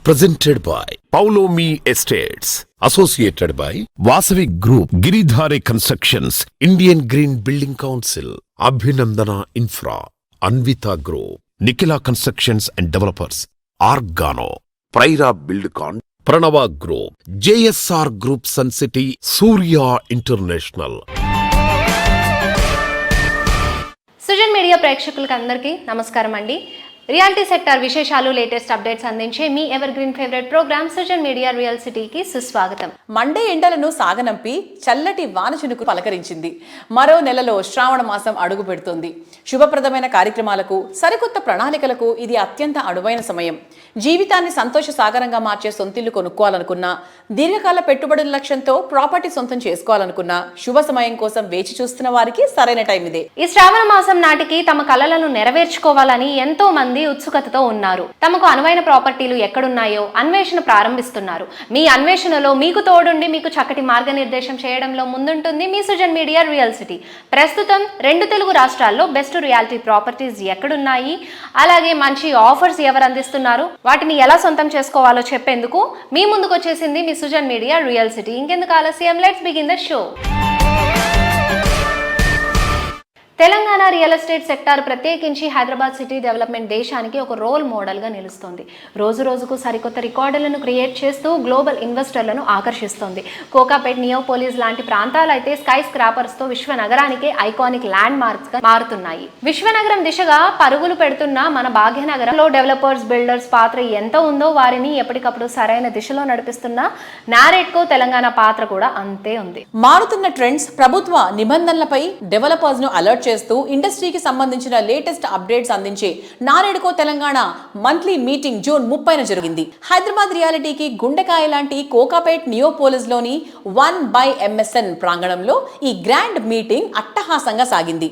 Presented by Paulomi Estates. Associated by Vasavi Group, Giridhare Constructions, Indian Green Building Council, Abhinandana Infra, Anvita Group, Nikila Constructions and Developers, Argano, Praira Buildcon, Pranava Group, JSR Group Sun City, Surya International. Sujan media ప్రేక్షకులకు అందరికీ నమస్కారం అండి. Reality sector విశేషాలు, latest updates అందించే మీ ever green favourite programme Sujan media real సిటీకి సుస్వాగతం. Monday ఎండలను సాగనంపి చల్లటి వానచినుకు పలకరించింది. మరో నెలలో శ్రావణ మాసం అడుగు పెడుతోంది. శుభప్రదమైన కార్యక్రమాలకు, సరికొత్త ప్రణాళికలకు ఇది అత్యంత అనువైన సమయం. జీవితాన్ని సంతోష సాగరంగా మార్చే సొంతిల్లు కొనుక్కోవాలనుకున్నా, దీర్ఘకాల పెట్టుబడుల లక్ష్యంతో ప్రాపర్టీ సొంతం చేసుకోవాలనుకున్నా, శుభ సమయం కోసం వేచి చూస్తున్న వారికి సరైన టైం ఇదే. ఈ శ్రావణ మాసం నాటికి తమ కలలను నెరవేర్చుకోవాలని ఎంతో మంది ఉత్సుకతతో ఉన్నారు. తమకు అనువైన ప్రాపర్టీలు ఎక్కడున్నాయో అన్వేషణ ప్రారంభిస్తున్నారు. మీ అన్వేషణలో మీకు తోడుండి మీకు చక్కటి మార్గనిర్దేశం చేయడంలో ముందుంటుంది మీ సుజన్ మీడియా రియల్ సిటీ. ప్రస్తుతం 2 తెలుగు రాష్ట్రాల్లో బెస్ట్ రియాలిటీ ప్రాపర్టీస్ ఎక్కడున్నాయి, అలాగే మంచి ఆఫర్స్ ఎవరు అందిస్తున్నారు, వాటిని ఎలా సొంతం చేసుకోవాలో చెప్పేందుకు మీ ముందుకు వచ్చేసింది మీ సుజన్ మీడియా రియల్ సిటీ. ఇంకెందుకు ఆలస్యం, let's begin the show. Telangana real estate sector, ప్రత్యేకించి హైదరాబాద్ సిటీ డెవలప్మెంట్ దేశానికి ఒక రోల్ మోడల్గా నిలుస్తుంది. రోజు రోజుకు సరికొత్త రికార్డులను క్రియేట్ చేస్తూ గ్లోబల్ ఇన్వెస్టర్లను ఆకర్షిస్తుంది. కోకాపేట్, నియోపోలిస్ లాంటి ప్రాంతాలు అయితే స్కై స్క్రాపర్స్తో విశ్వనగరానికే ఐకానిక్ ల్యాండ్ మార్క్స్గా మారుతున్నాయి. విశ్వనగరం దిశగా పరుగులు పెడుతున్న మన భాగ్యనగరంలో డెవలపర్స్, బిల్డర్స్ పాత్ర ఎంత ఉందో వారిని ఎప్పటికప్పుడు సరైన దిశలో నడిపిస్తున్న నారెడ్కో తెలంగాణ పాత్ర కూడా అంతే ఉంది. మారుతున్న ట్రెండ్స్, ప్రభుత్వ నిబంధనలపై డెవలపర్స్ ను అలర్ట్ చేస్తూ ఇండస్ట్రీకి సంబంధించిన లేటెస్ట్ అప్డేట్స్ అందించే NAREDCO Telangana monthly meeting June 30న జరిగింది. హైదరాబాద్ రియాలిటీకి గుండెకాయ లాంటి కోకాపేట్ నియోపోలిస్ లోని 1/MSN ప్రాంగణంలో ఈ గ్రాండ్ మీటింగ్ అట్టహాసంగా సాగింది.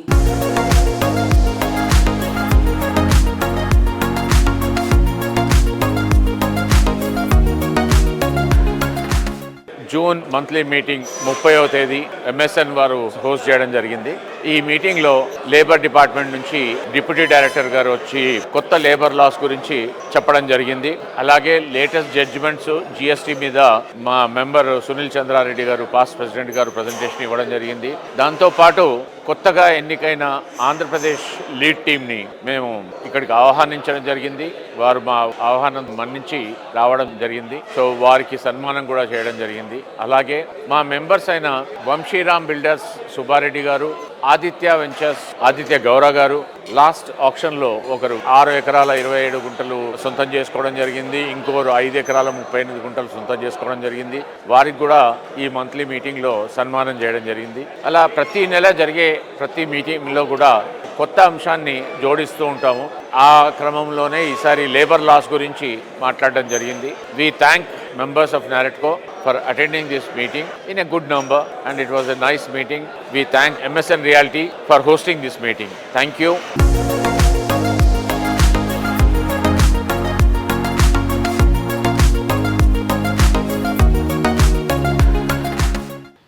జూన్ మంత్లీ మీటింగ్ 30వ తేదీ MSN వారు హోస్ట్ చేయడం జరిగింది. ఈ మీటింగ్లో లేబర్ డిపార్ట్మెంట్ నుంచి డిప్యూటీ డైరెక్టర్ గారు వచ్చి కొత్త లేబర్ లాస్ గురించి చెప్పడం జరిగింది. అలాగే లేటెస్ట్ జడ్జిమెంట్స్ GST మీద మా మెంబర్ సునీల్ చంద్రారెడ్డి గారు, పాస్ట్ ప్రెసిడెంట్ గారు ప్రజెంటేషన్ ఇవ్వడం జరిగింది. దాంతోపాటు కొత్తగా ఎన్నికైన ఆంధ్రప్రదేశ్ లీడ్ టీమ్ని మేము ఇక్కడికి ఆహ్వానించడం జరిగింది. వారు మా ఆహ్వానం మన్నించి రావడం జరిగింది. సో వారికి సన్మానం కూడా చేయడం జరిగింది. అలాగే మా మెంబర్స్ అయిన వంశీరామ్ బిల్డర్స్ సుబ్బారెడ్డి గారు, ఆదిత్య వెంచర్స్ ఆదిత్య గౌర గారు లాస్ట్ ఆప్షన్లో ఒకరు 6 ఎకరాల 27 గుంటలు సొంతం చేసుకోవడం జరిగింది. ఇంకొకరు 5 ఎకరాల 38 గుంటలు సొంతం చేసుకోవడం జరిగింది. వారికి కూడా ఈ మంత్లీ మీటింగ్లో సన్మానం చేయడం జరిగింది. అలా ప్రతి నెల జరిగే ప్రతి మీటింగ్లో కూడా కొత్త అంశాన్ని జోడిస్తూ ఉంటాము. ఆ క్రమంలోనే ఈసారి లేబర్ లాస్ గురించి మాట్లాడడం జరిగింది. We thank members of NAREDCO for attending this meeting in a good number, and it was a nice meeting. We thank MSN Realty for hosting this meeting. Thank you.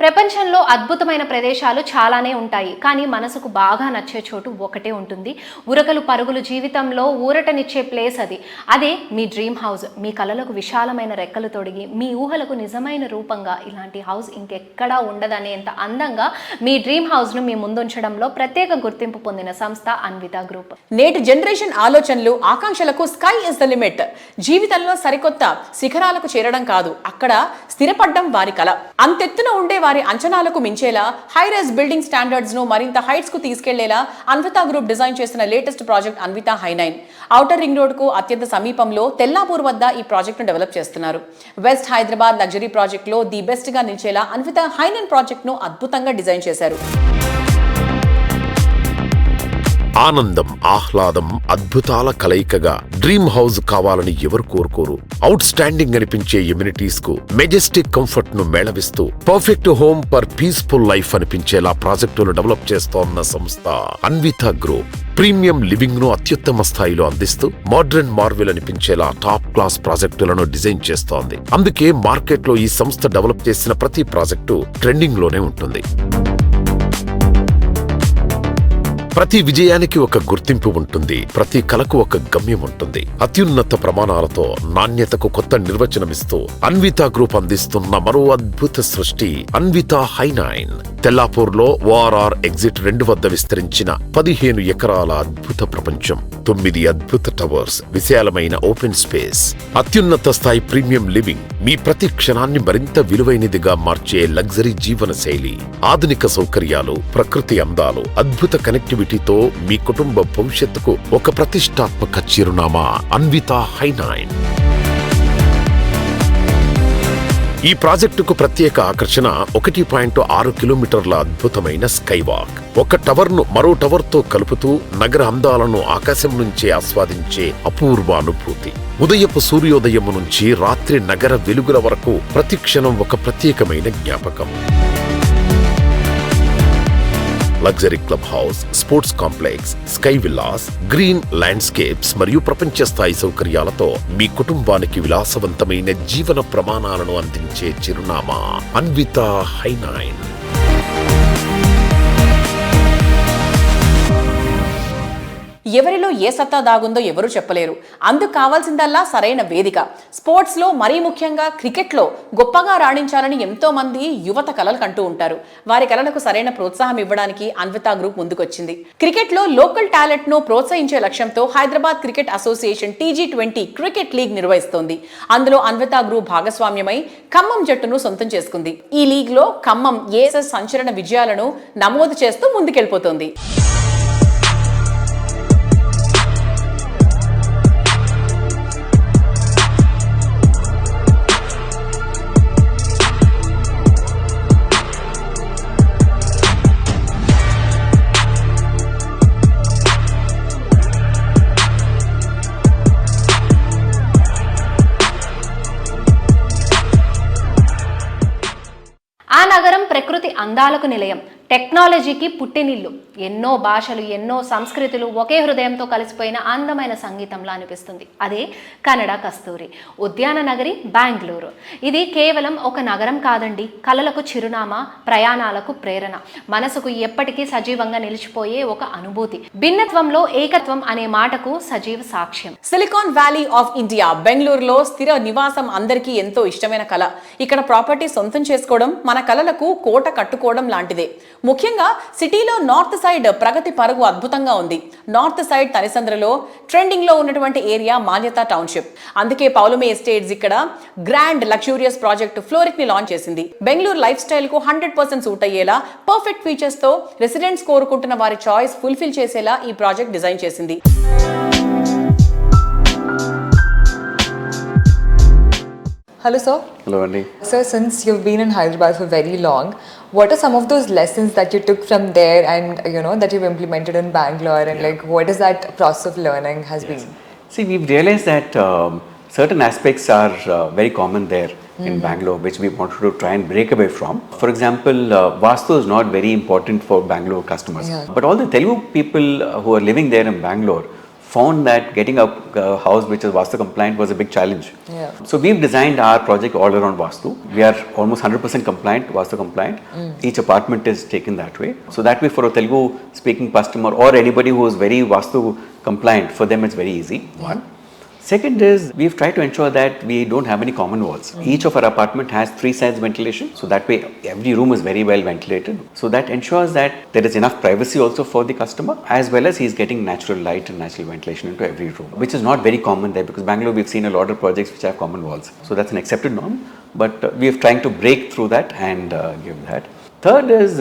ప్రపంచంలో అద్భుతమైన ప్రదేశాలు చాలానే ఉంటాయి, కానీ మనసుకు బాగా నచ్చే చోటు ఒకటే ఉంటుంది. ఉరకలు పరుగులు జీవితంలో ఊరటనిచ్చే ప్లేస్ అది. అదే మీ డ్రీమ్ హౌస్. మీ కలలకు విశాలమైన రెక్కలు తొడిగి మీ ఊహలకు నిజమైన రూపంగా ఇలాంటి హౌస్ ఇంకెక్కడా ఉండదనేంత అందంగా మీ డ్రీమ్ హౌస్ను మీ ముందుంచడంలో ప్రత్యేక గుర్తింపు పొందిన సంస్థ అన్విత గ్రూప్. నేటి జనరేషన్ ఆలోచనలు, ఆకాంక్షలకు స్కై ఇస్ ద లిమిట్. జీవితంలో సరికొత్త శిఖరాలకు చేరడం కాదు, అక్కడ స్థిరపడ్డం వారి కల. అంతెత్తున ఉండే వారి అంచనాలకు మించేలా హై రైజ్ బిల్డింగ్ స్టాండర్డ్స్ ను మరింత హైట్స్ కు తీసుకెళ్లేలా అన్విత గ్రూప్ డిజైన్ చేసిన లేటెస్ట్ ప్రాజెక్ట్ అన్విత హై9. ఔటర్ రింగ్ రోడ్ కు అత్యంత సమీపంలో తెల్లాపూర్ వద్ద ఈ ప్రాజెక్ట్ ను డెవలప్ చేస్తున్నారు. వెస్ట్ హైదరాబాద్ లగ్జరీ ప్రాజెక్ట్ లో ది బెస్ట్ గా నిలిచేలా అన్విత హై9 ప్రాజెక్ట్ ను అద్భుతంగా డిజైన్ చేశారు. ఆనందం, ఆహ్లాదం, అద్భుతాల కలయికగా డ్రీమ్ హౌస్ కావాలని ఎవరు కోరుకోరు? అవుట్ స్టాండింగ్ అనిపించే ఎమ్యూనిటీస్ కు మెజెస్టిక్ కంఫర్ట్ ను మేళవిస్తూ perfect home for peaceful life అనిపించేలా ప్రాజెక్టులు డెవలప్ చేస్తోన్న సంస్థ అన్విత గ్రూప్. ప్రీమియం లివింగ్ ను అత్యుత్తమ స్థాయిలో అందిస్తూ మోడ్రన్ మార్వెల్ అనిపించేలా టాప్ క్లాస్ ప్రాజెక్టులను డిజైన్ చేస్తోంది. అందుకే మార్కెట్ లో ఈ సంస్థ డెవలప్ చేసిన ప్రతి ప్రాజెక్టు ట్రెండింగ్ లోనే ఉంటుంది. ప్రతి విజయానికి ఒక గుర్తింపు ఉంటుంది, ప్రతి కలకు ఒక గమ్యం ఉంటుంది. అత్యున్నత ప్రమాణాలతో నాణ్యతకు కొత్త నిర్వచనమిస్తూ అన్వితా గ్రూప్ అందిస్తున్న మరో అద్భుత సృష్టి అన్వితా హై9. తెల్లాపూర్లో ఓఆర్ఆర్ ఎగ్జిట్ 2 వద్ద విస్తరించిన 15 ఎకరాల అద్భుత ప్రపంచం, 9 అద్భుత టవర్స్, విశాలమైన ఓపెన్ స్పేస్, అత్యున్నత స్థాయి ప్రీమియం లివింగ్, మీ ప్రతి క్షణాన్ని మరింత విలువైనదిగా మార్చే లగ్జరీ జీవన శైలి, ఆధునిక సౌకర్యాలు, ప్రకృతి అందాలు, అద్భుత కనెక్టివిటీతో మీ కుటుంబ భవిష్యత్తుకు ఒక ప్రతిష్టాత్మక చిరునామా అన్వితా హై9. ఈ ప్రాజెక్టుకు ప్రత్యేక ఆకర్షణ 1.6 కిలోమీటర్ల అద్భుతమైన స్కైవాక్. ఒక టవర్ను మరో టవర్తో కలుపుతూ నగర అందాలను ఆకాశం నుంచే ఆస్వాదించే అపూర్వ అనుభూతి. ఉదయపు సూర్యోదయము నుంచి రాత్రి నగర వెలుగుల వరకు ప్రతి క్షణం ఒక ప్రత్యేకమైన జ్ఞాపకం. Luxury club house, sports complex, sky villas, green landscapes మరియు ప్రపంచ స్థాయి సౌకర్యాలతో మీ కుటుంబానికి విలాసవంతమైన జీవన ప్రమాణాలను అందించే చిరునామా అన్వితా హై9. ఎవరిలో ఏ సత్తా దాగుందో ఎవరూ చెప్పలేరు. అందుకు కావాల్సిందల్లా సరైన వేదిక. స్పోర్ట్స్లో మరీ ముఖ్యంగా క్రికెట్లో గొప్పగా రాణించాలని ఎంతో మంది యువత కలలు కంటూ ఉంటారు. వారి కలలకు సరైన ప్రోత్సాహం ఇవ్వడానికి అన్వితా గ్రూప్ ముందుకొచ్చింది. క్రికెట్లో లోకల్ టాలెంట్ ను ప్రోత్సహించే లక్ష్యంతో Hyderabad cricket association TG20 cricket league నిర్వహిస్తోంది. అందులో అన్వితా గ్రూప్ భాగస్వామ్యమై ఖమ్మం జట్టును సొంతం చేసుకుంది. ఈ లీగ్ లో ఖమ్మం ఏఎస్ఎస్ సంచలన విజయాలను నమోదు చేస్తూ ముందుకెళ్లిపోతోంది. ఆ నగరం ప్రకృతి అందాలకు నిలయం, టెక్నాలజీకి పుట్టినిల్లు. ఎన్నో భాషలు, ఎన్నో సంస్కృతులు ఒకే హృదయంతో కలిసిపోయిన అందమైన సంగీతంలా అనిపిస్తుంది. అదే కన్నడ కస్తూరి ఉద్యాన నగరి బెంగళూరు. ఇది కేవలం ఒక నగరం కాదండి, కలలకు చిరునామా, ప్రయాణాలకు ప్రేరణ, మనసుకు ఎప్పటికీ సజీవంగా నిలిచిపోయే ఒక అనుభూతి. భిన్నత్వంలో ఏకత్వం అనే మాటకు సజీవ సాక్ష్యం. సిలికాన్ వ్యాలీ ఆఫ్ ఇండియా బెంగళూరులో స్థిర నివాసం అందరికీ ఎంతో ఇష్టమైన కళ. ఇక్కడ ప్రాపర్టీ సొంతం చేసుకోవడం మన కలలకు కోట కట్టుకోవడం లాంటిదే. ముఖ్యంగా సిటీలో నార్త్ సైడ్ ప్రగతి పరుగు అద్భుతంగా ఉంది. నార్త్ సైడ్ తనిసంద్రలో ట్రెండింగ్ లో ఉన్నటువంటి ఏరియా మాన్యతా టౌన్షిప్. అందుకే పౌలమే ఎస్టేట్స్ ఇక్కడ గ్రాండ్ లగ్జూరియస్ ప్రాజెక్ట్ ఫ్లోరిక్ ని లాంచ్ చేసింది. బెంగళూరు లైఫ్ స్టైల్ కు 100% సూట్ అయ్యేలా పర్ఫెక్ట్ ఫీచర్స్ తో రెసిడెంట్స్ కోరుకుంటున్న వారి చాయిస్ ఫుల్ఫిల్ చేసేలా ఈ ప్రాజెక్ట్ డిజైన్ చేసింది. Hello, sir. Hello, Andy. Sir, since you've been in Hyderabad for very long, what are some of those lessons that you took from there and, that you've implemented in Bangalore, and what is that process of learning has been? See, we've realized that certain aspects are very common there in Bangalore, which we wanted to try and break away from. For example, Vastu is not very important for Bangalore customers. Yeah. But all the Telugu people who are living there in Bangalore found that getting a house which is Vastu compliant was a big challenge. Yeah. So we've designed our project all around Vastu. We are almost 100% compliant, Vastu compliant. Each apartment is taken that way. So that way for a Telugu speaking customer or anybody who is very Vastu compliant, for them it's very easy. One. Second is, we've tried to ensure that we don't have any common walls. Each of our apartment has 3 sides ventilation, so that way every room is very well ventilated. So that ensures that there is enough privacy also for the customer, as well as he's getting natural light and natural ventilation into every room, which is not very common there, because Bangalore we've seen a lot of projects which have common walls. So that's an accepted norm, but we're trying to break through that and give that. Third is,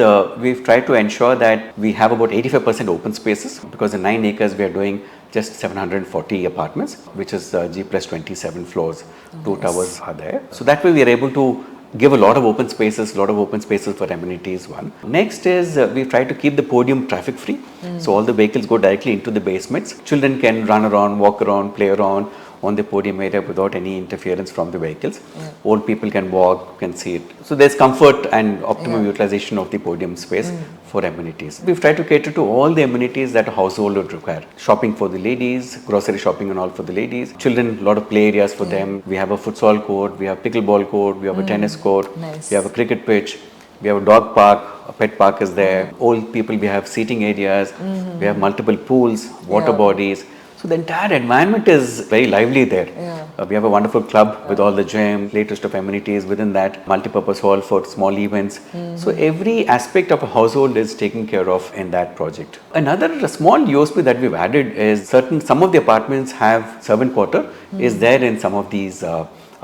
we've tried to ensure that we have about 85% open spaces, because in 9 acres we are doing just 740 apartments, which is G+27 floors, 2 towers are there. So that way we are able to give a lot of open spaces for amenities. One. Next is, we've tried to keep the podium traffic free. So all the vehicles go directly into the basements. Children can run around, walk around, play around on the podium area without any interference from the vehicles. Old people can walk, can see it. So there's comfort and optimum utilization of the podium space for amenities. We've tried to cater to all the amenities that a household would require. Shopping for the ladies, grocery shopping and all for the ladies. Children, a lot of play areas for them. We have a futsal court, we have pickleball court, we have a tennis court, Nice. we have a cricket pitch. We have a dog park, a pet park is there. Old people, we have seating areas. We have multiple pools, water bodies. So the entire environment is very lively there. We have a wonderful club with all the gym, latest of amenities within that, multi-purpose hall for small events. So every aspect of a household is taken care of in that project. Another small USP that we've added is some of the apartments have servant quarter is there in some of these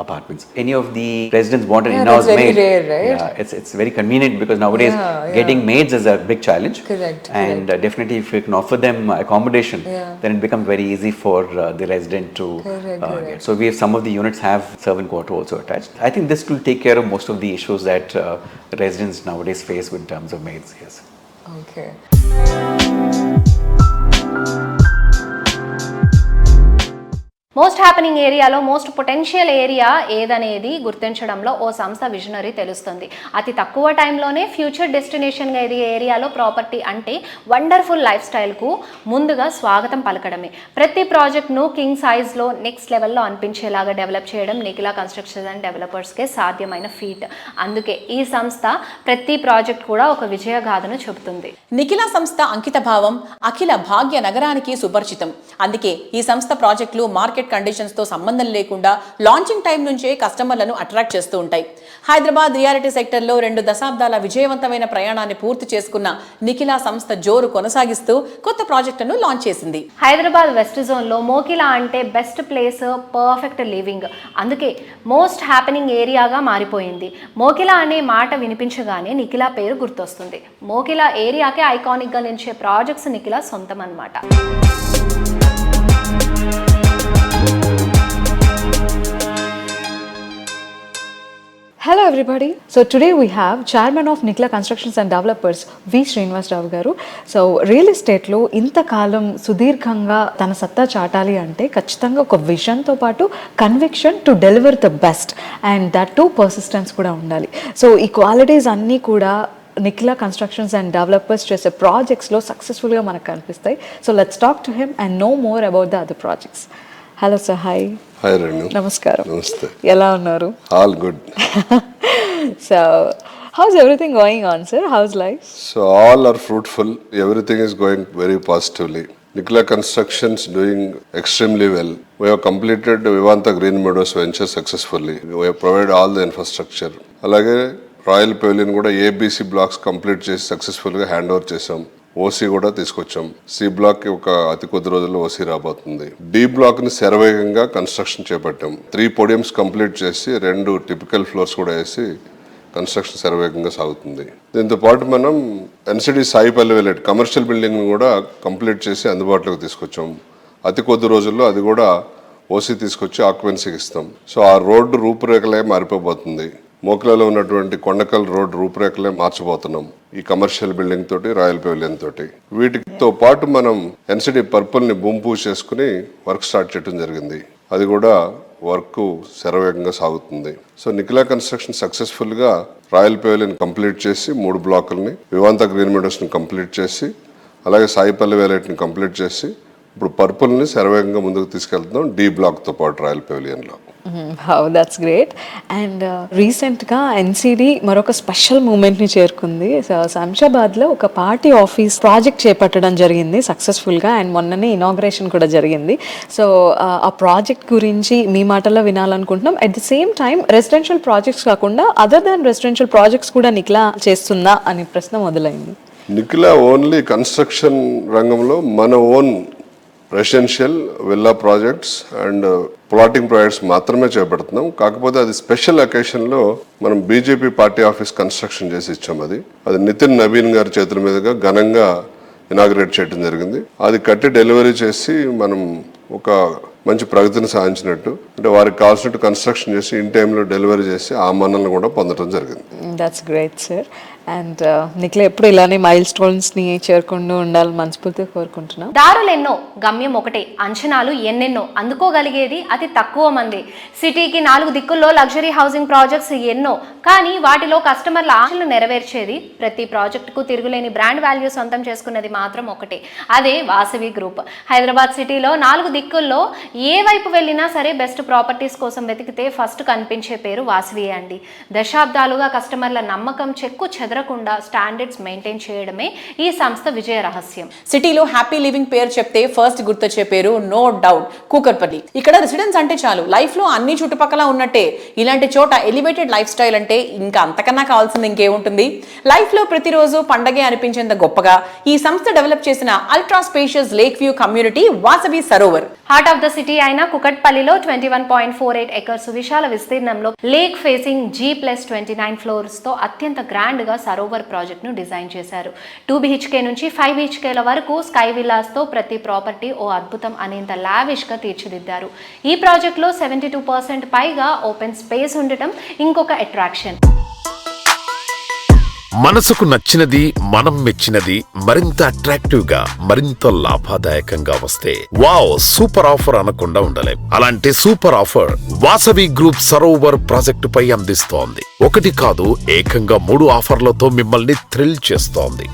apartments. Any of the residents want an in-house that's very maid. rare, right? Yeah, it's very convenient because nowadays getting maids is a big challenge. Correct, And definitely if you can offer them accommodation, then it becomes very easy for the resident to get. So we have some of the units have servant quarter also attached. I think this will take care of most of the issues that residents nowadays face with terms of maids. Yes. Okay. Most happening ఏరియాలో most potential area ఏదనేది గుర్తించడంలో ఓ సంస్థ visionary తెలుస్తుంది. అతి తక్కువ టైంలోనే future డెస్టినేషన్గా ఎదిగే ఏరియాలో property అంటే వండర్ఫుల్ లైఫ్ స్టైల్కు ముందుగా స్వాగతం పలకడమే. ప్రతి ప్రాజెక్ట్ను కింగ్ సైజ్లో నెక్స్ట్ లెవెల్లో అనిపించేలాగా డెవలప్ చేయడం నిఖిలా కన్స్ట్రక్షన్స్ అండ్ డెవలపర్స్కే సాధ్యమైన ఫీట్. అందుకే ఈ సంస్థ ప్రతి ప్రాజెక్ట్ కూడా ఒక విజయగాథను చెబుతుంది. నిఖిలా సంస్థ అంకిత భావం అఖిల భాగ్య నగరానికి సుపరిచితం. అందుకే ఈ సంస్థ ప్రాజెక్టులు మార్కెట్ కండిషన్స్ తో సంబంధం లేకుండా లాంచింగ్ టైం నుంచే కస్టమర్లను అట్రాక్ట్ చేస్తూ ఉంటాయి. హైదరాబాద్ రియాలిటీ సెక్టర్లో 2 దశాబ్దాల విజయవంతమైన ప్రయాణాన్ని పూర్తి చేసుకున్న నిఖిలా సంస్థ జోరు కొనసాగిస్తూ కొత్త ప్రాజెక్టును లాంచ్ చేసింది. హైదరాబాద్ వెస్ట్ జోన్లో మోకిలా అంటే బెస్ట్ ప్లేస్, పర్ఫెక్ట్ లివింగ్. అందుకే మోస్ట్ హ్యాపెనింగ్ ఏరియాగా మారిపోయింది. మోకిలా అనే మాట వినిపించగానే నిఖిలా పేరు గుర్తొస్తుంది. మోకిలా ఏరియాకే ఐకానిక్గా నిలిచే ప్రాజెక్ట్స్ నిఖిలా సొంతం అన్నమాట. Hello everybody. So today we have Chairman of Nikhila Constructions and Developers V. Srinivas Rao garu. So real estate lo ఇంతకాలం సుదీర్ఘంగా తన సత్తా చాటాలి అంటే ఖచ్చితంగా ఒక విజన్ తో పాటు conviction to deliver the best and that to persistence కూడా ఉండాలి. సో ఈ క్వాలిటీస్ అన్నీ కూడా నిఖిలా కన్స్ట్రక్షన్స్ అండ్ డెవలపర్స్ చేసే ప్రాజెక్ట్స్లో సక్సెస్ఫుల్గా మనకు కనిపిస్తాయి. So let's talk to him and know more about the other projects. Hello sir. Hi. Hi Renu. నమస్కారం. నమస్తే. ఎలా ఉన్నారు? All good. So how's everything going on, sir? How's life? So all are fruitful. Everything is going very positively. Nikhila Constructions doing extremely well. We have completed Vivanta Green Meadows venture successfully. We have provided all the infrastructure. అలాగే royal pavilion కూడా ABC blocks complete చేసి సక్సెస్ఫుల్గా hand over చేసాం. OC కూడా తీసుకొచ్చాం. C black ఒక అతి కొద్ది రోజుల్లో ఓసీ రాబోతుంది. డి బ్లాక్ ని శరవేగంగా కన్స్ట్రక్షన్ చేపట్టాం. 3 పోడియంస్ కంప్లీట్ చేసి 2 టిపికల్ ఫ్లోర్స్ కూడా వేసి కన్స్ట్రక్షన్ శరవేగంగా సాగుతుంది. దీంతో పాటు మనం ఎన్సిడి సాయిపల్లి విలేట్ కమర్షియల్ బిల్డింగ్ కూడా కంప్లీట్ చేసి అందుబాటులోకి తీసుకొచ్చాం. అతి కొద్ది రోజుల్లో అది కూడా ఓసీ తీసుకొచ్చి ఆక్యుపెన్సీకి ఇస్తాం. సో ఆ రోడ్డు రూపురేఖలే మారిపోబోతుంది. మోకిలాలో ఉన్నటువంటి కొండకల్ రోడ్ రూపురేఖలే మార్చబోతున్నాం ఈ కమర్షియల్ బిల్డింగ్ తోటి, రాయల్ పెవిలియన్ తోటి. వీటితో పాటు మనం ఎన్సిడి పర్పుల్ ని భూమి పూజ చేసుకుని వర్క్ స్టార్ట్ చేయడం జరిగింది. అది కూడా వర్క్ శరవేగంగా సాగుతుంది. సో నిఖిలా కన్స్ట్రక్షన్ సక్సెస్ఫుల్ గా రాయల్ పెవిలియన్ కంప్లీట్ చేసి 3 బ్లాకుల్ని, వివాంత గ్రీన్ మెడోస్ ని కంప్లీట్ చేసి, అలాగే సాయిపల్లి వేలైట్ ని కంప్లీట్ చేసి ఇప్పుడు పర్పుల్ ని శరవేగంగా ముందుకు తీసుకెళ్తున్నాం డి బ్లాక్ తో పాటు రాయల్ పెవిలియన్ లో. How that's great. And రీసెంట్గా ఎన్సిడి మరొక స్పెషల్ మూమెంట్ని చేరుకుంది. శంషాబాద్లో ఒక పార్టీ ఆఫీస్ ప్రాజెక్ట్ చేపట్టడం జరిగింది సక్సెస్ఫుల్గా అండ్ మొన్ననే ఇనాగ్రేషన్ కూడా జరిగింది. సో ఆ ప్రాజెక్ట్ గురించి మీ మాటల్లో వినాలనుకుంటున్నాం. At the same time residential projects కాకుండా అదర్ దాన్ రెసిడెన్షియల్ ప్రాజెక్ట్స్ కూడా నిఖిలా చేస్తుందా అనే ప్రశ్న మొదలైంది. నిఖిలా ఓన్లీ కన్స్ట్రక్షన్ రంగంలో మన own residential villa projects and plotting projects మాత్రమే చేపడుతున్నాం. కాకపోతే అది స్పెషల్ అకేషన్లో మనం బీజేపీ పార్టీ ఆఫీస్ కన్స్ట్రక్షన్ చేసి ఇచ్చాం. అది నితిన్ నవీన్ గారి చేతుల మీదుగా ఘనంగా ఇనాగ్రేట్ చేయడం జరిగింది. అది కట్టి డెలివరీ చేసి మనం ఒక మంచి ప్రగతిని సాధించినట్టు, అంటే వారికి కావాల్సినట్టు కన్స్ట్రక్షన్ చేసి ఇన్ టైంలో డెలివరీ చేసి ఆ మన్నలను కూడా పొందడం జరిగింది. That's great sir. And Nikhila ఎప్పుడు ఇలానే మైల్ స్టోన్స్ని చేరుకుంటూ ఉండాలని మనస్ఫూర్తిగా కోరుకుంటున్నాం. దారులెన్నో, గమ్యం ఒకటే, అంచనాలు ఎన్నెన్నో, అందుకోగలిగేది అతి తక్కువ మంది. సిటీకి 4 దిక్కుల్లో లగ్జరీ హౌసింగ్ ప్రాజెక్ట్స్ ఎన్నో, కానీ వాటిలో కస్టమర్ల ఆశలు నెరవేర్చేది, ప్రతి ప్రాజెక్టుకు తిరుగులేని బ్రాండ్ వాల్యూ సొంతం చేసుకున్నది మాత్రం ఒకటే, అదే వాసవి గ్రూప్. హైదరాబాద్ సిటీలో 4 దిక్కుల్లో ఏ వైపు వెళ్ళినా సరే బెస్ట్ ప్రాపర్టీస్ కోసం వెతికితే ఫస్ట్ కనిపించే పేరు వాసవియే అండి. దశాబ్దాలుగా కస్టమర్ల నమ్మకం చెక్కు చెదరకుండా స్టాండర్డ్స్ మెయింటైన్ చేయడమే ఈ సంస్థ విజయ రహస్యం. సిటీలో హ్యాపీ లివింగ్ పేరు చెప్తే ఫస్ట్ గుర్తొచ్చే పేరు నో డౌట్ కూకట్పల్లి. ఇక్కడ రెసిడెన్స్ అంటే చాలు, లైఫ్ లో అన్ని చుట్టుపక్కల ఉన్నట్టే. ఇలాంటి చోట ఎలివేటెడ్ లైఫ్ స్టైల్ అంటే ఇంకా అంతకన్నా కావాల్సింది ఇంకేముంటుంది. లైఫ్ లో ప్రతిరోజు పండగే అనిపించేంత గొప్పగా ఈ సంస్థ డెవలప్ చేసిన ultra spacious lake view community Vasavi Sarovar. Heart of the city అయిన కుకట్పల్లిలో 21.48 ఎకర్స్ విశాల విస్తీర్ణంలో లేక్ ఫేసింగ్ G+29 ఫ్లోర్స్ తో అత్యంత గ్రాండ్ గా సరోవర్ ప్రాజెక్ట్ ను డిజైన్ చేశారు. 2 BHK నుంచి 5 BHKల వరకు స్కై విల్లాస్ తో ప్రతి ప్రాపర్టీ ఓ అద్భుతం అనేంత లావిష్ గా తీర్చిదిద్దారు. ఈ ప్రాజెక్ట్ లో 72% పైగా ఓపెన్ స్పేస్ ఉండటం ఇంకొక అట్రాక్షన్. మనసుకు నచ్చినది, మనం మెచ్చినది మరింత అట్రాక్టివ్ గా, మరింత లాభదాయకంగా వస్తే వావ్ సూపర్ ఆఫర్ అనకుండా ఉండలేం. అలాంటి super offer Vasavi group Sarovar project పై అందిస్తోంది. 1 కాదు, ఏకంగా 3 ఆఫర్లతో మిమ్మల్ని థ్రిల్ చేస్తోంది.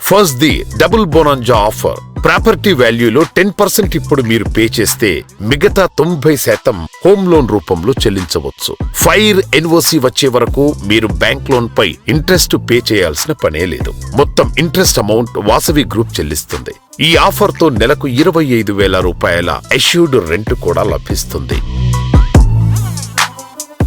First the double bonanza offer. Property వాల్యూలో 10% ఇప్పుడు మీరు పే చేస్తే మిగతా 90% హోమ్ లోన్ రూపంలో చెల్లించవచ్చు. ఫైర్ ఎన్ఓసి వచ్చే వరకు మీరు బ్యాంక్ లోన్ పై ఇంట్రెస్ట్ పే చేయాల్సిన పనే లేదు. మొత్తం ఇంట్రెస్ట్ అమౌంట్ వాసవి గ్రూప్ చెల్లిస్తుంది. ఈ ఆఫర్ తో నెలకు 25,000 రూపాయల అష్యూర్డ్ రెంట్ కూడా లభిస్తుంది.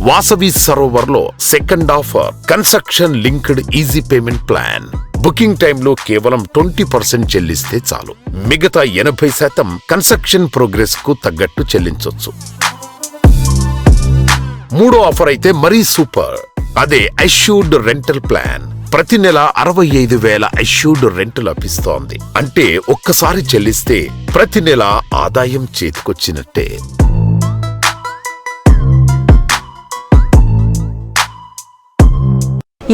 వాసవి సరోవర్ లో second offer construction linked easy payment plan. Booking టైంలో కేవలం 20% చెల్లిస్తే చాలు, మిగతా 80% కన్స్ట్రక్షన్ ప్రోగ్రెస్ కు తగ్గట్టు చెల్లించొచ్చు. 3వ ఆఫర్ అయితే మరీ సూపర్, అదే అష్యూర్డ్ రెంటల్ ప్లాన్. ప్రతి నెల 65,000 అష్యూర్డ్ రెంట్ లభిస్తోంది. అంటే ఒక్కసారి చెల్లిస్తే ప్రతి నెల ఆదాయం చేతికొచ్చినట్టే.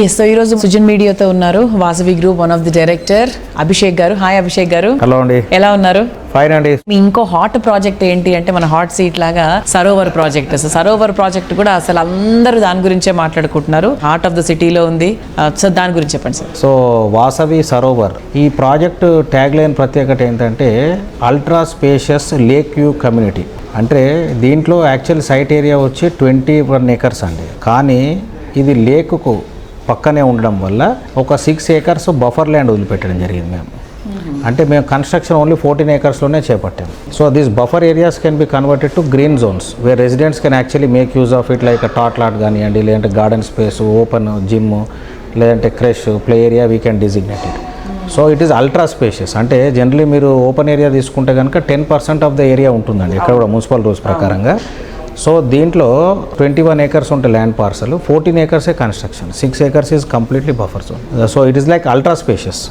ఎస్, సో ఈరోజు సుజన్ మీడియాతో ఉన్నారు Vasavi group one of the director Abhishek గారు. హాయ్ అభిషేక్ గారు. హలో అండి. ఎలా ఉన్నారు? ఫైన్ అండి. మీ ఇంకో హాట్ ప్రాజెక్ట్ ఏంటి అంటే మన హాట్ సీట్ లాగా సరోవర్ ప్రాజెక్ట్. సరోవర్ ప్రాజెక్ట్ కూడా అసలు అందరూ దాని గురించే మాట్లాడుకుంటున్నారు. హార్ట్ ఆఫ్ ద సిటీలో ఉంది. సో దాని గురించి చెప్పండి సార్. సో వాసవి సరోవర్ ఈ ప్రాజెక్టు ట్యాగ్ లైన్ ప్రత్యేకత ఏంటంటే ultra spacious lake view community. అంటే దీంట్లో యాక్చువల్ సైట్ ఏరియా వచ్చి 21 acres అండి. కానీ ఇది లేకుకు పక్కనే ఉండడం వల్ల ఒక 6 acres బఫర్ ల్యాండ్ వదిలిపెట్టడం జరిగింది మేము. అంటే మేము కన్స్ట్రక్షన్ ఓన్లీ 14 acresలోనే చేపట్టాము. So these buffer areas can be converted to green zones where residents can actually make use of it, like tot lot కానివ్వండి, లేదంటే గార్డెన్ స్పేస్, ఓపెన్ జిమ్, లేదంటే creche, play area we can designate it. So it is ultra spacious. అంటే generally మీరు open area తీసుకుంటే కనుక 10% of the area ఉంటుందండి ఇక్కడ కూడా మున్సిపల్ రూల్స్ ప్రకారంగా. సో దీంట్లో 21 acres ఉంటే land parcel, 14 acres construction, 6 acres is completely buffer zone. So it is like ultra spacious.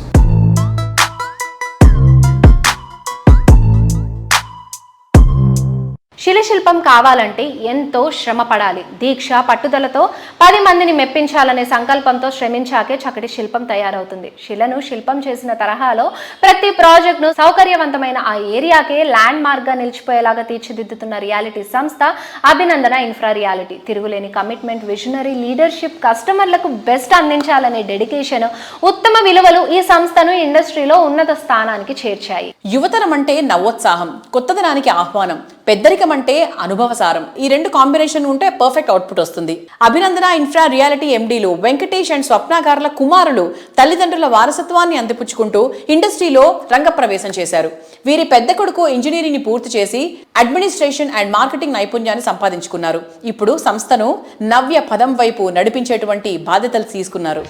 శిలశిల్పం కావాలంటే ఎంతో శ్రమ పడాలి. దీక్ష పట్టుదలతో 10 మందిని మెప్పించాలనే సంకల్పంతో శ్రమించాకే చక్కటి శిల్పం తయారవుతుంది. శిలను శిల్పం చేసిన తరహాలో ప్రతి ప్రాజెక్ట్ ను సౌకర్యవంతమైన ఆ ఏరియాకే ల్యాండ్ మార్క్ గా నిలిచిపోయేలాగా తీర్చిదిద్దుతున్న రియాలిటీ సంస్థ అభినందన ఇన్ఫ్రా రియాలిటీ. తిరుగులేని కమిట్మెంట్, విజనరీ లీడర్షిప్, కస్టమర్లకు బెస్ట్ అందించాలనే డెడికేషన్, ఉత్తమ విలువలు ఈ సంస్థను ఇండస్ట్రీలో ఉన్నత స్థానానికి చేర్చాయి. యువతరం అంటే నవోత్సాహం, కొత్తదనానికి ఆహ్వానం, పెద్దరికం అంటే అనుభవసారం. ఈ 2 కాంబినేషన్ ఉంటే పర్ఫెక్ట్ అవుట్పుట్ వస్తుంది. అభినందన ఇన్ఫ్రా రియాలిటీ ఎండీలు వెంకటేష్ అండ్ స్వప్న గారుల కుమారులు తల్లిదండ్రుల వారసత్వాన్ని అందిపుచ్చుకుంటూ ఇండస్ట్రీలో రంగప్రవేశం చేశారు. వీరి పెద్ద కొడుకు ఇంజనీరింగ్ ని పూర్తి చేసి అడ్మినిస్ట్రేషన్ అండ్ మార్కెటింగ్ నైపుణ్యాన్ని సంపాదించుకున్నారు. ఇప్పుడు సంస్థను నవ్య పదం వైపు నడిపించేటువంటి బాధ్యతలు తీసుకున్నారు.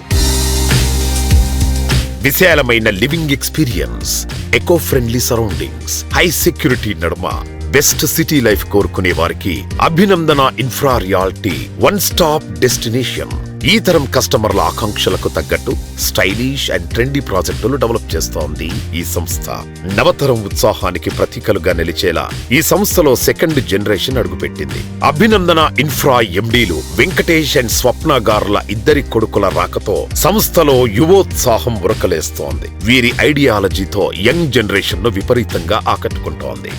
విశాలమైన living experience, eco friendly surroundings, high security నడుమ బెస్ట్ సిటీ లైఫ్ కోరుకునే వారికి Abhinandana infra realty one stop destination. ఈ తరం కస్టమర్ల ఆకాంక్షలకు తగ్గట్టు స్టైలిష్ అండ్ ట్రెండీ ప్రాజెక్టులు డెవలప్ చేస్తోంది ఈ సంస్థ. నవతరం ఉత్సాహానికి ప్రతీకలుగా నిలిచేలా ఈ సంస్థలో సెకండ్ జనరేషన్ అడుగుపెట్టింది. అభినందన ఇన్ఫ్రా ఎండీలు వెంకటేష్ అండ్ స్వప్న గారుల ఇద్దరి కొడుకుల రాకతో సంస్థలో యువోత్సాహం ఉరకలేస్తోంది. వీరి ఐడియాలజీతో యంగ్ జనరేషన్ ను విపరీతంగా ఆకట్టుకుంటోంది.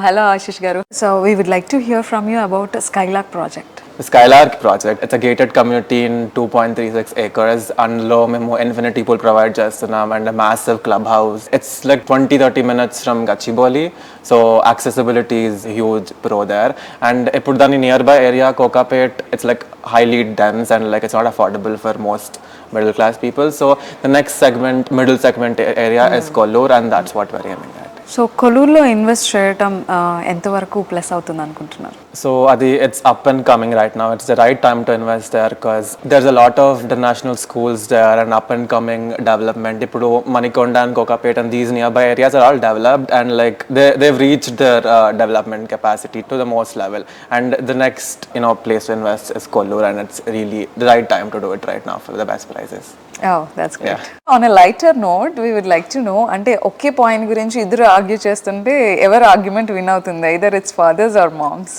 Hello Ashish Garu. So we would like to hear from you about Skylark project. The Skylark project, it's a gated community in 2.36 acres. అందులో మేము infinity pool provide చేస్తున్నాం and a massive clubhouse. It's like 20-30 minutes from Gachibowli, so accessibility is huge pro there. And ఇప్పుడు దాని nearby area Kokapet, it's like highly dense and like it's not affordable for most middle class people. So the next segment, middle segment area is Kollur, and that's what we're aiming at. So కొలూరులో invest చేయడం ఎంతవరకు plus అవుతుంది అనుకుంటున్నారు? So it's up and coming right now. It's the right time to invest there because there's a lot of international schools there and up and coming development. Ippudu Manikonda and Kokapet and these nearby areas are all developed and like they've reached their development capacity to the most level. And the next place to invest is Kollur, and it's really the right time to do it right now for the best prices. Oh, that's great. On a lighter note, we would like to know, అంటే ఒకే point గురించి ఇద్దరు argue చేస్తుంటే ఎవరు argument win అవుతుంది? either it's fathers or moms.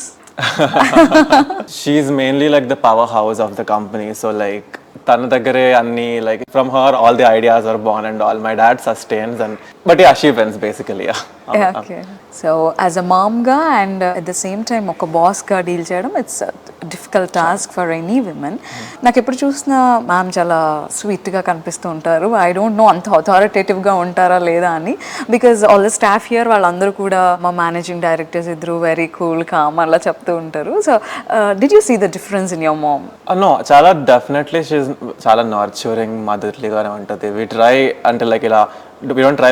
She's mainly like the powerhouse of the company, so like తన దగ్గరే అన్ని like from her all the ideas are born and all. My dad sustains but yeah, she wins basically. Okay. So as a mom గా and at the same time ఒక boss గా deal చేయడం it's a difficult task for any women. నాకు ఎప్పుడు చూసినా ma'am చాలా sweet గా కనిపిస్తూ ఉంటారు. ఐ డోంట్ నో అంత అథారిటేటివ్ గా ఉంటారా లేదా అని, because all the staff here వాళ్ళందరూ కూడా మా మేనేజింగ్ డైరెక్టర్స్ ఇద్దరు వెరీ కూల్ కామ్ అలా చెప్తూ ఉంటారు. So did you see the difference in your mom? No, చాలా డెఫినెట్లీ షీఈ్ చాలా నర్చరింగ్ మదర్లీగానే ఉంటుంది. వి ట్రై అంటే లైక్ ఇలా we don't try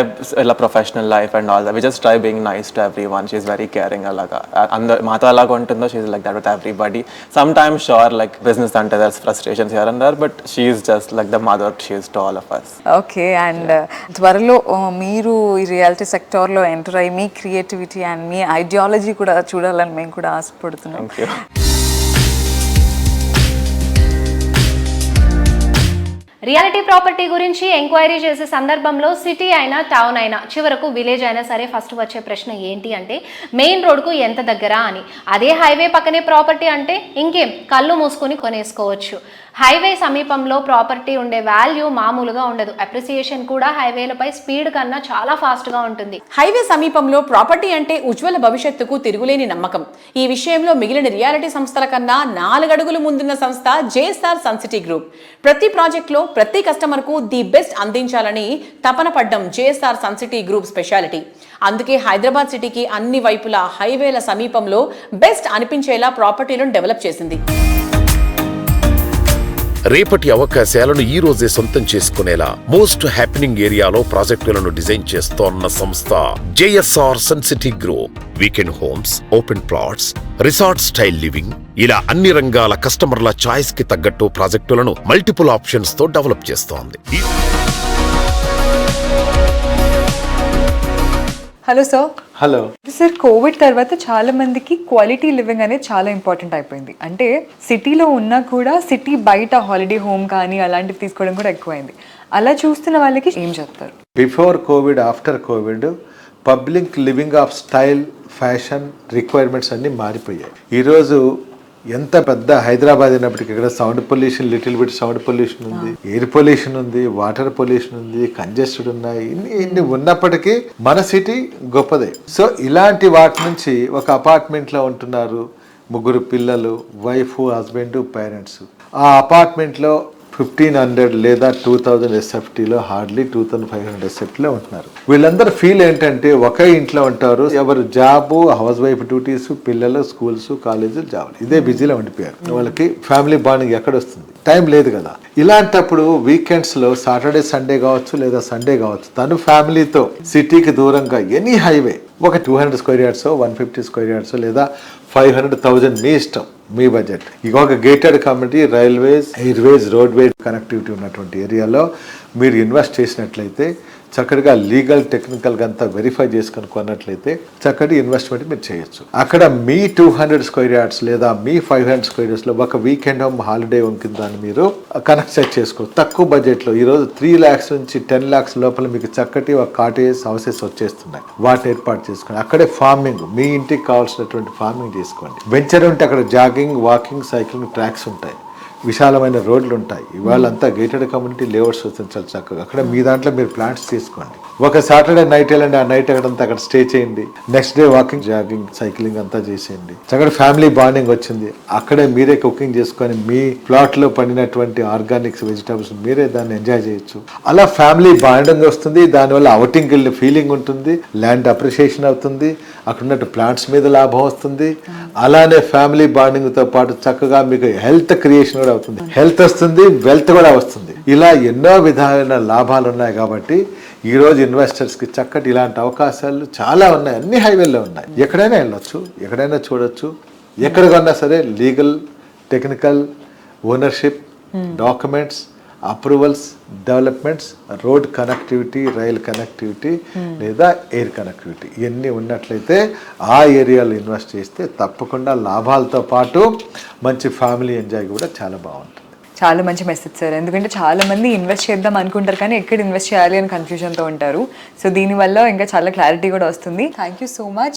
a professional life and all that. We just try being nice to everyone. She's very caring alaga. And Mata alaga untundo, she's like that with everybody. Sometimes sure like business ante there's frustrations here and there, but she's just like the mother she is to all of us. Okay, and త్వరలో మీరు ఈ reality సెక్టార్లో enter అయ్యి మీ creativity and me ideology కూడా చూడాలని మేము కూడా ఆశపడుతున్నాం. Thank you. Reality property గురించి ఎంక్వైరీ చేసే సందర్భంలో సిటీ అయినా టౌన్ అయినా చివరకు విలేజ్ అయినా సరే ఫస్ట్ వచ్చే ప్రశ్న ఏంటి అంటే మెయిన్ రోడ్కు ఎంత దగ్గర అని. అదే హైవే పక్కనే ప్రాపర్టీ అంటే ఇంకేం కళ్ళు మూసుకొని కొనేసుకోవచ్చు. హైవే సమీపంలో ప్రాపర్టీ ఉండే వాల్యూ మామూలుగా ఉండదు. అప్రిసియేషన్ కూడా హైవేలపై స్పీడ్ కన్నా చాలా ఫాస్ట్గా ఉంటుంది. హైవే సమీపంలో ప్రాపర్టీ అంటే ఉజ్వల భవిష్యత్తుకు తిరుగులేని నమ్మకం. ఈ విషయంలో మిగిలిన రియాలిటీ సంస్థల కన్నా 4 అడుగులు ముందున్న సంస్థ జేఎస్ఆర్ సన్ సిటీ గ్రూప్. ప్రతి ప్రాజెక్ట్లో ప్రతి కస్టమర్కు ది బెస్ట్ అందించాలని తపన పడ్డం JSR Sun City group speciality. అందుకే హైదరాబాద్ సిటీకి అన్ని వైపులా హైవేల సమీపంలో బెస్ట్ అనిపించేలా ప్రాపర్టీలను డెవలప్ చేసింది. రేపటి అవకాశాలను ఈ రోజే సొంతం చేసుకునేలా మోస్ట్ హ్యాపెనింగ్ ఏరియాలో ప్రాజెక్టులను డిజైన్ చేస్తోన్న సంస్థ JSR Sun City group. Weekend homes, open plots, resort style living, ఇలా అన్ని రంగాల కస్టమర్ల చాయిస్ కి తగ్గట్టు ప్రాజెక్టులను మల్టిపుల్ ఆప్షన్స్ తో డెవలప్ చేస్తోంది. Hello sir. Hello sir, Covid తర్వాత చాలా మందికి క్వాలిటీ లివింగ్ అనేది చాలా ఇంపార్టెంట్ అయిపోయింది. అంటే సిటీలో ఉన్నా కూడా సిటీ బయట హాలిడే హోమ్ కానీ అలాంటివి తీసుకోవడం కూడా ఎక్కువైంది. అలా చూస్తున్న వాళ్ళకి ఏం చెప్తారు? Before Covid, after Covid public living of style, fashion requirements అన్నీ మారిపోయాయి. ఈరోజు ఎంత పెద్ద హైదరాబాద్ అయినప్పటికీ ఇక్కడ sound pollution, little bit sound pollution ఉంది, ఎయిర్ పొల్యూషన్ ఉంది, వాటర్ పొల్యూషన్ ఉంది, కంజెస్టెడ్ ఉన్నాయి. ఇన్ని ఉన్నప్పటికీ మన సిటీ గొప్పదే. సో ఇలాంటి వాటి నుంచి ఒక అపార్ట్మెంట్లో ఉంటున్నారు 3 పిల్లలు, వైఫ్, హస్బెండ్, పేరెంట్స్. ఆ అపార్ట్మెంట్లో 1500 లేదా 2000 SFTలో హార్డ్లీ 2500 SFTలో ఉంటున్నారు. వీళ్ళందరూ ఫీల్ ఏంటంటే ఒకే ఇంట్లో ఉంటారు, ఎవరు జాబు, హౌస్ వైఫ్ డ్యూటీస్, పిల్లలు స్కూల్స్, కాలేజీలు, జాబులు, ఇదే బిజీలో ఉండిపోయారు. వాళ్ళకి ఫ్యామిలీ బాండింగ్ ఎక్కడ వస్తుంది? టైం లేదు కదా. ఇలాంటప్పుడు వీకెండ్స్లో సాటర్డే సండే కావచ్చు లేదా సండే కావచ్చు, తను ఫ్యామిలీతో సిటీకి దూరంగా ఎనీ హైవే ఒక 200 స్క్వేర్ యార్డ్స్, 150 స్క్వేర్ యార్డ్స్ లేదా 500,000 మీ ఇష్టం, మీ బడ్జెట్. ఇక ఒక gated community, railways, Airways, roadways connectivity ఉన్నటువంటి ఏరియాలో మీరు ఇన్వెస్ట్ చేసినట్లయితే చక్కటిగా లీగల్ టెక్నికల్గా అంతా వెరిఫై చేసుకొని కొన్నట్లయితే చక్కటి ఇన్వెస్ట్మెంట్ మీరు చేయొచ్చు. అక్కడ మీ 200 స్క్వేర్ యార్డ్స్ లేదా మీ 500 స్క్వేర్ యార్డ్స్లో ఒక వీకెండ్ హోమ్ హాలిడే హోమ్ కింద మీరు కనెక్ట్ చేసుకోవచ్చు. తక్కువ బడ్జెట్లో ఈరోజు 3 lakhs నుంచి 10 lakhs లోపల మీకు చక్కటి ఒక కాటేజ్ హౌసెస్ వచ్చేస్తున్నాయి. వాటిని ఏర్పాటు చేసుకోండి. అక్కడే ఫార్మింగ్, మీ ఇంటికి కావాల్సినటువంటి ఫార్మింగ్ చేసుకోండి. వెంచర్ ఉంటే అక్కడ జాగింగ్, వాకింగ్, సైక్లింగ్ ట్రాక్స్ ఉంటాయి, విశాలమైన రోడ్లు ఉంటాయి. ఇవాళ అంతా గేటెడ్ కమ్యూనిటీ లేఅవుట్స్ వస్తుంది చాలా చక్కగా. అక్కడ మీ దాంట్లో మీరు ప్లాన్స్ తీసుకోండి. ఒక సాటర్డే నైట్ వెళ్ళండి, ఆ నైట్ అక్కడ స్టే చేయండి. Next day walking, jogging, cycling అంతా చేసేయండి. చక్కటి ఫ్యామిలీ బాండింగ్ వచ్చింది. అక్కడే మీరే కుకింగ్ చేసుకొని మీ ప్లాట్ లో పండినటువంటి ఆర్గానిక్స్, వెజిటబుల్స్ మీరే దాన్ని ఎంజాయ్ చేయొచ్చు. అలా ఫ్యామిలీ బాండింగ్ వస్తుంది. దానివల్ల అవుటింగ్ వెళ్ళిన ఫీలింగ్ ఉంటుంది, ల్యాండ్ అప్రిషియేషన్ అవుతుంది, అక్కడ ఉన్నట్టు ప్లాంట్స్ మీద లాభం వస్తుంది. అలానే ఫ్యామిలీ బాండింగ్ తో పాటు చక్కగా మీకు హెల్త్ క్రియేషన్ కూడా అవుతుంది. హెల్త్ వస్తుంది, వెల్త్ కూడా వస్తుంది. ఇలా ఎన్నో విధాలైన లాభాలు ఉన్నాయి. కాబట్టి ఈ రోజు ఇన్వెస్టర్స్ కి చక్కటి ఇలాంటి అవకాశాలు చాలా ఉన్నాయి. అన్ని హైవేల్లో ఉన్నాయి. ఎక్కడైనా వెళ్ళొచ్చు, ఎక్కడైనా చూడొచ్చు. ఎక్కడ కొన్నా సరే legal, technical, ownership, documents, approvals, developments, road connectivity, rail connectivity లేదా ఎయిర్ కనెక్టివిటీ ఇవన్నీ ఉన్నట్లయితే ఆ ఏరియాలో ఇన్వెస్ట్ చేస్తే తప్పకుండా లాభాలతో పాటు మంచి ఫ్యామిలీ ఎంజాయ్ కూడా చాలా బాగుంటుంది. చాలా మంచి మెసేజ్ సార్. ఎందుకంటే చాలా మంది ఇన్వెస్ట్ చేద్దాం అనుకుంటారు కానీ ఎక్కడ ఇన్వెస్ట్ చేయాలి అని కన్ఫ్యూజన్తో ఉంటారు. సో దీనివల్ల ఇంకా చాలా క్లారిటీ కూడా వస్తుంది. Thank you so much.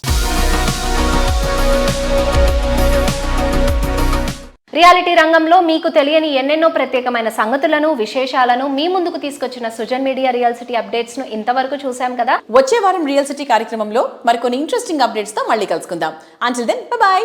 Reality రంగంలో మీకు తెలియని ఎన్నెన్నో ప్రత్యేకమైన సంగతులను, విశేషాలను మీ ముందుకు తీసుకొచ్చిన Sujan media real city updates ను ఇంతవరకు చూసాం కదా. వచ్చే వారం రియల్ సిటీ కార్యక్రమంలో మరికొన్ని ఇంట్రెస్టింగ్ అప్డేట్స్ తో మళ్ళీ కలుసుకుందాం. Until then by.